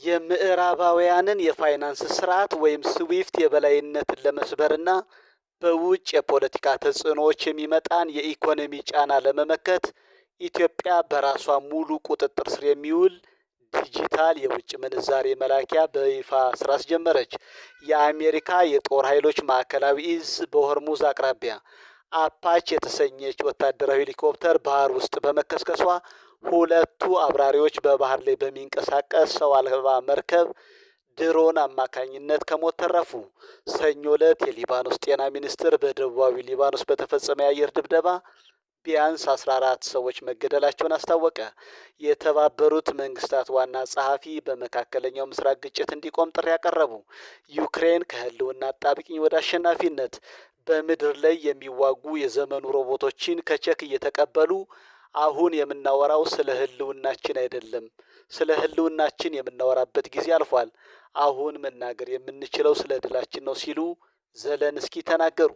የምዕራባውያንን የፋይናንስ ስርዓት ወይም ስዊፍት የበላይነትን ለመስበርና በውጭ የፖለቲካ ተጽዕኖዎች የሚመጣን የኢኮኖሚ ጫና ለመመከት ኢትዮጵያ በራሷ ሙሉ ቁጥጥር ስር የሚውል ዲጂታል የውጭ ምንዛሬ መላኪያ በይፋ ስራ አስጀመረች። የአሜሪካ የጦር ኃይሎች ማዕከላዊ እዝ በሆርሙዝ አቅራቢያ አፓች የተሰኘች ወታደራዊ ሄሊኮፕተር ባህር ውስጥ በመከስከሷ ሁለቱ አብራሪዎች በባህር ላይ በሚንቀሳቀስ ሰው አልባ መርከብ ድሮን አማካኝነት ከሞት ተረፉ። ሰኞ ዕለት የሊባኖስ ጤና ሚኒስትር በደቡባዊ ሊባኖስ በተፈጸመ የአየር ድብደባ ቢያንስ 14 ሰዎች መገደላቸውን አስታወቀ። የተባበሩት መንግስታት ዋና ጸሐፊ በመካከለኛው ምስራቅ ግጭት እንዲቆም ጥሪ ያቀረቡ። ዩክሬን ከህልውና አጣብቂኝ ወደ አሸናፊነት በምድር ላይ የሚዋጉ የዘመኑ ሮቦቶችን ከቼክ እየተቀበሉ አሁን የምናወራው ስለ ህልውናችን አይደለም፣ ስለ ህልውናችን የምናወራበት ጊዜ አልፏል። አሁን መናገር የምንችለው ስለ ድላችን ነው ሲሉ ዘለንስኪ ተናገሩ።